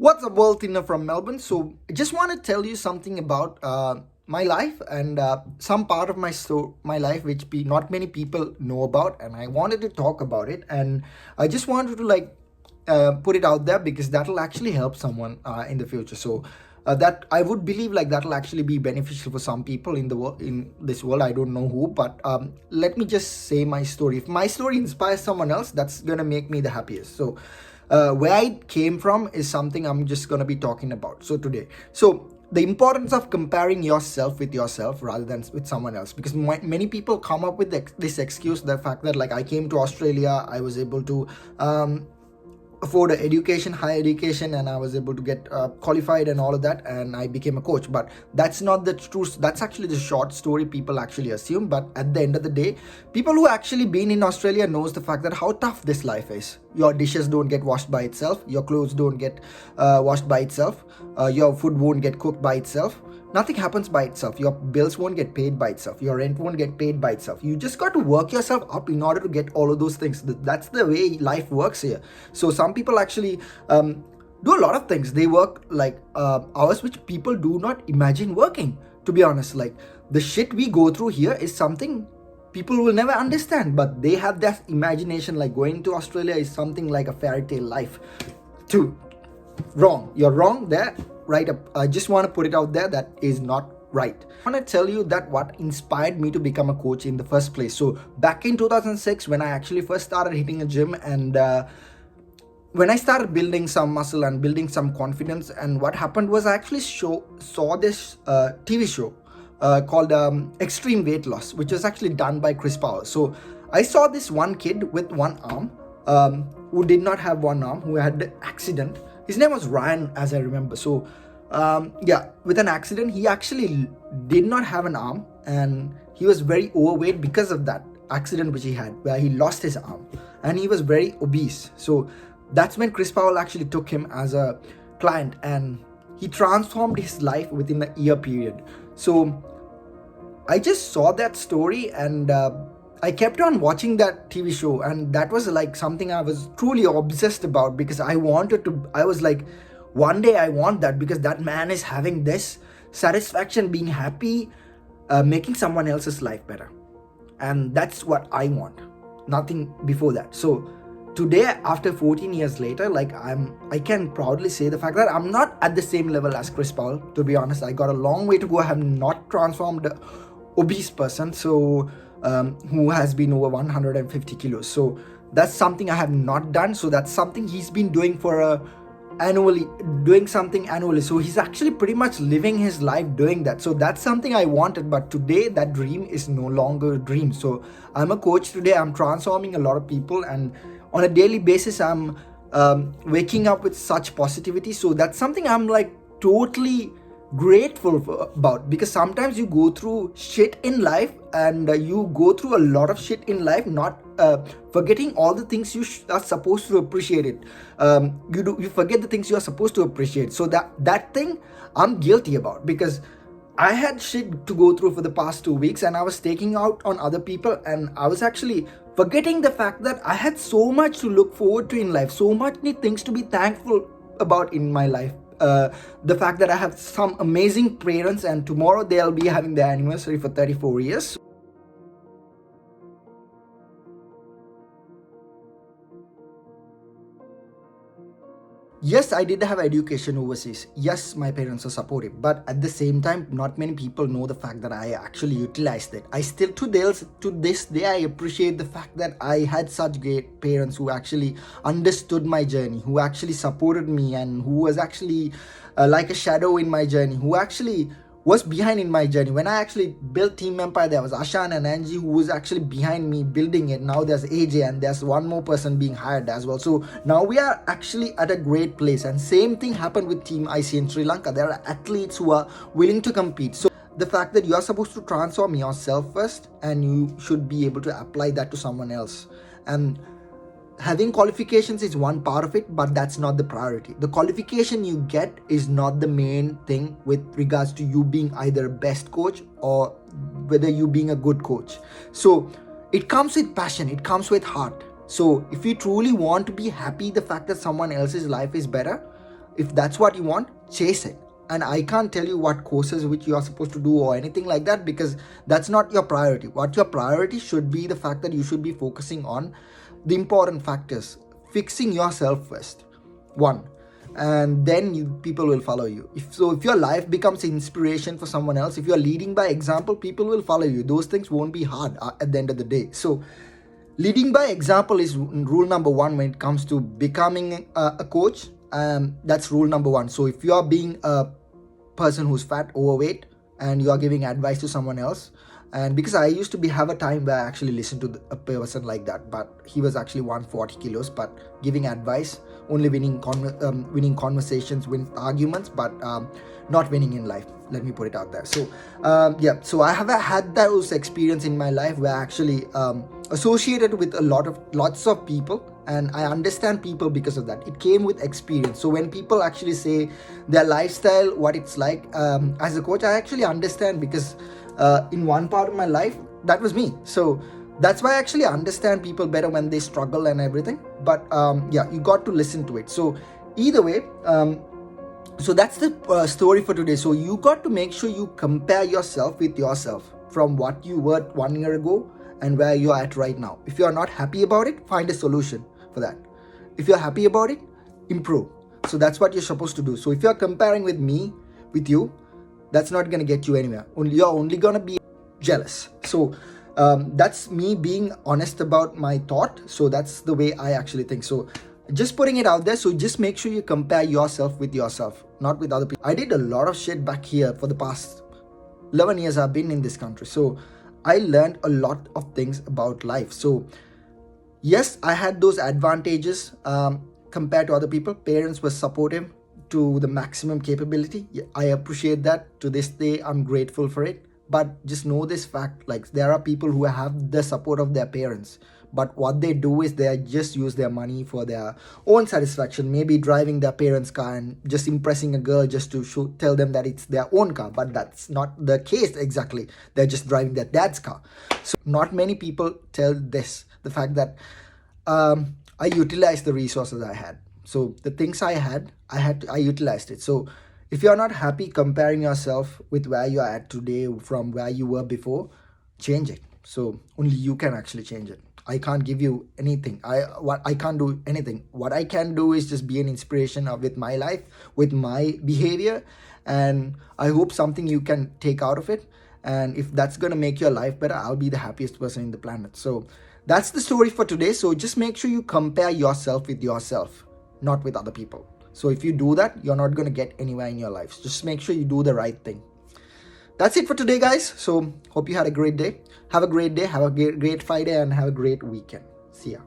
What's up, world? Tina from Melbourne. So I just want to tell you something about my life and some part of my life which not many people know about, and I wanted to talk about it, and I just wanted to put it out there because that will actually help someone in the future. So that I would believe that will actually be beneficial for some people in the world, in this world. I don't know who, but let me just say my story. If my story inspires someone else, that's gonna make me the happiest. So where I came from is something I'm just gonna be talking about. So today, the importance of comparing yourself with yourself rather than with someone else, because many people come up with this excuse, the fact that I came to Australia, I was able to afford an education, higher education, and I was able to get qualified and all of that, and I became a coach. But that's not the truth. That's actually the short story people actually assume. But at the end of the day, people who actually been in Australia knows the fact that how tough this life is. Your dishes don't get washed by itself, your clothes don't get washed by itself, your food won't get cooked by itself. Nothing happens by itself. Your bills won't get paid by itself. Your rent won't get paid by itself. You just got to work yourself up in order to get all of those things. That's the way life works here. So some people actually do a lot of things. They work hours which people do not imagine working, to be honest. The shit we go through here is something people will never understand, but they have that imagination going to Australia is something like a fairy tale life. Wrong. You're wrong there. Right up. I just want to put it out there, that is not right. I want to tell you that what inspired me to become a coach in the first place. So back in 2006, when I actually first started hitting a gym, and when I started building some muscle and building some confidence, and what happened was I actually saw this TV show called Extreme Weight Loss, which was actually done by Chris Powell. So I saw this one kid with one arm who did not have one arm, who had an accident. His name was Ryan, as I remember. So with an accident, he actually did not have an arm, and he was very overweight because of that accident which he had, where he lost his arm, and he was very obese. So that's when Chris Powell actually took him as a client, and he transformed his life within a year period. So I just saw that story, and I kept on watching that TV show, and that was something I was truly obsessed about, because I was like, one day I want that, because that man is having this satisfaction, being happy, making someone else's life better. And that's what I want, nothing before that. So today, after 14 years later, I can proudly say the fact that I'm not at the same level as Chris Powell. To be honest, I got a long way to go. I have not transformed an obese person, who has been over 150 kilos. So that's something I have not done. So that's something he's been doing annually. So he's actually pretty much living his life doing that. So that's something I wanted, but today that dream is no longer a dream. So I'm a coach today. I'm transforming a lot of people, and on a daily basis I'm waking up with such positivity. So that's something I'm totally grateful about, because sometimes you go through shit in life, and you go through a lot of shit in life, not forgetting all the things you are supposed to appreciate it. You forget the things you are supposed to appreciate. So that thing I'm guilty about, because I had shit to go through for the past 2 weeks, and I was taking out on other people, and I was actually forgetting the fact that I had so much to look forward to in life, so many things to be thankful about in my life. The fact that I have some amazing parents, and tomorrow they'll be having their anniversary for 34 years. Yes, I did have education overseas. Yes, my parents are supportive, but at the same time, not many people know the fact that I actually utilized it. I still, to this day, I appreciate the fact that I had such great parents who actually understood my journey, who actually supported me, and who was actually like a shadow in my journey, who actually was behind in my journey. When I actually built Team Empire, there was Ashan and Angie who was actually behind me building it. Now there's AJ, and there's one more person being hired as well. So now we are actually at a great place, and same thing happened with Team IC in Sri Lanka. There are athletes who are willing to compete. So the fact that you are supposed to transform yourself first, and you should be able to apply that to someone else. And having qualifications is one part of it, but that's not the priority. The qualification you get is not the main thing with regards to you being either a best coach or whether you being a good coach. So it comes with passion, it comes with heart. So if you truly want to be happy, the fact that someone else's life is better, If that's what you want, chase it. And I can't tell you what courses which you are supposed to do or anything like that, because that's not your priority. What your priority should be, the fact that you should be focusing on the important factors, fixing yourself first, one, and then people will follow you. If your life becomes inspiration for someone else, if you're leading by example, people will follow you. Those things won't be hard at the end of the day. So leading by example is rule number one when it comes to becoming a coach. That's rule number one. So if you are being a person who's fat, overweight, and you are giving advice to someone else, and because I used to have a time where I actually listened to a person like that, but he was actually 140 kilos, but giving advice, only winning conversations, win arguments, but not winning in life. Let me put it out there. So yeah, so I have had those experience in my life where I actually associated with lots of people, and I understand people because of that. It came with experience. So when people actually say their lifestyle, what it's like, as a coach, I actually understand, because in one part of my life, that was me. So that's why I actually understand people better when they struggle and everything. But yeah, you got to listen to it. So either way, so that's the story for today. So you got to make sure you compare yourself with yourself from what you were 1 year ago and where you're at right now. If you're not happy about it, find a solution for that. If you're happy about it, improve. So that's what you're supposed to do. So if you're comparing with me, with you, that's not going to get you anywhere. You're only going to be jealous. So that's me being honest about my thought. So that's the way I actually think. So just putting it out there. So just make sure you compare yourself with yourself, not with other people. I did a lot of shit back here for the past 11 years I've been in this country. So I learned a lot of things about life. So yes, I had those advantages compared to other people. Parents were supportive to the maximum capability. I appreciate that. To this day, I'm grateful for it. But just know this fact, like there are people who have the support of their parents, but what they do is they just use their money for their own satisfaction, maybe driving their parents' car and just impressing a girl just to tell them that it's their own car. But that's not the case exactly. They're just driving their dad's car. So not many people tell this, the fact that I utilized the resources I had. So the things I utilized it. So if you're not happy comparing yourself with where you are at today from where you were before, change it. So only you can actually change it. I can't give you anything. I can't do anything. What I can do is just be an inspiration with my life, with my behavior, and I hope something you can take out of it. And if that's going to make your life better, I'll be the happiest person in the planet. So that's the story for today. So just make sure you compare yourself with yourself, not with other people. So if you do that, you're not going to get anywhere in your life. Just make sure you do the right thing. That's it for today, guys. So hope you had a great day. Have a great day. Have a great Friday and have a great weekend. See ya.